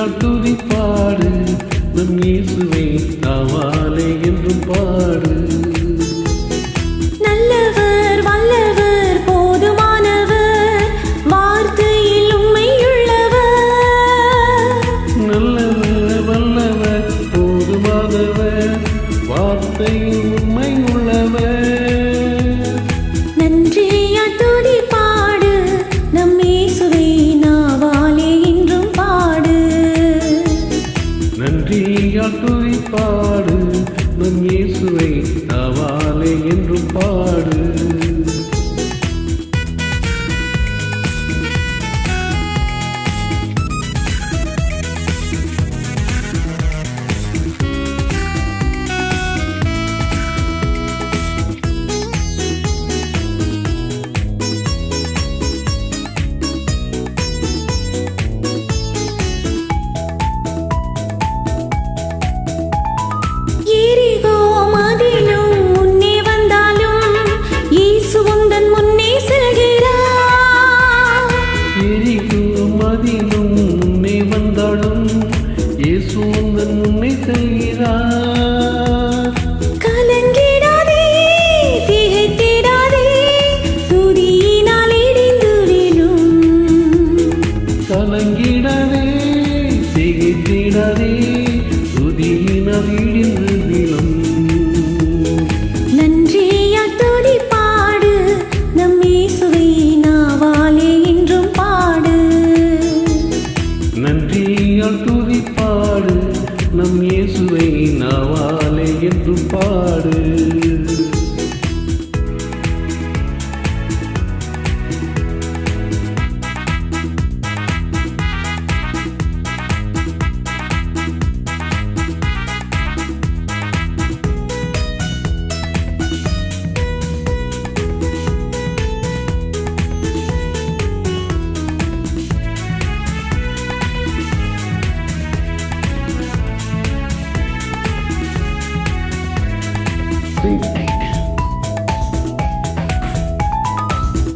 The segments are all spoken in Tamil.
நன்றியால் துதிப்பாடு நம் இயேசுவை நாவாலே என்றும் பாடு. நல்லவர் வல்லவர் போதுமானவர் வார்த்தையில் உண்மையுள்ளவர். நல்லவர் வல்லவர் போதுமானவர் வார்த்தையில் உண்மையுள்ளவர். நன்றியால் துதிப்பாடு நம் இயேசுவை நாவாலே என்றும் பாடு. நன்றியால் துதிப்பாடு நம் இயேசுவை நாவாலே என்றும் பாடு. எரிகோ மதிலும் முன்னே வந்தாலும் இயேசு உந்தன் முன்னே செல்கிறார். எரிகோ மதிலும் முன்னே வந்தாலும் இயேசு உந்தன் முன்னே செல்கிறார். கலங்கிடாதே திகைத்திடாதே துதியினால் இடிந்து விழும். கலங்கிடவே திகைத்திடவே துதியினால் இடிந்து விழும். நன்றியால் துதிப்பாடு நம் இயேசுவை நாவாலே என்றும் பாடு. நன்றியால் துதிப்பாடு நம் இயேசுவை நாவாலே என்றும் பாடு.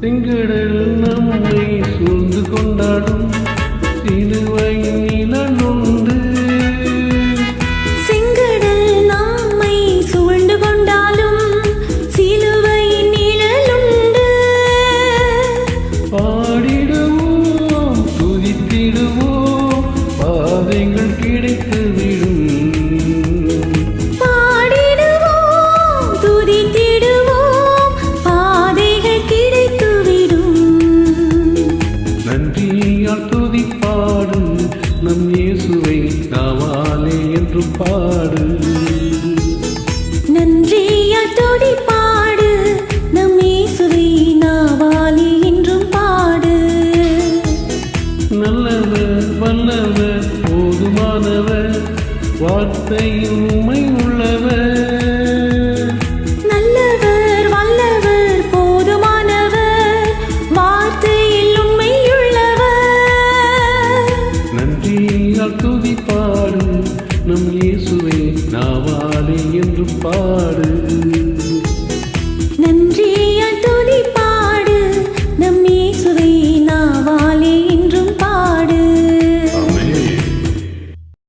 திங்கடல் நம்மை சூழ்ந்து கொண்டாடும் சிலுவையின் நிழலுண்டு. செங்கடல் நம்மை சூழ்ந்து கொண்டாலும் சிலுவையின் நிழலுண்டு. பாடிடுவோம் துதித்திடுவோம் பாதைகள் கிடைத்துவிடும். பாடிடுவோம் துதித்திடுவோம் பாதைகள் கிடைத்துவிடும். நன்றியால் துதிப்பாடு நம் இயேசுவை நாவாலே என்றும் பாடு. நன்றியால் துதிப்பாடு நம் இயேசுவை நாவாலே என்றும் பாடு. நல்லவர் வல்லவர் போதுமானவர் வார்த்தையில் உண்மை உள்ளவர். நல்லவர் வல்லவர் போதுமானவர் வார்த்தையில் உண்மையுள்ளவர். நன்றியால் துதிப்பாடு நம் இயேசுவை நாவாலே என்றும் பாடு.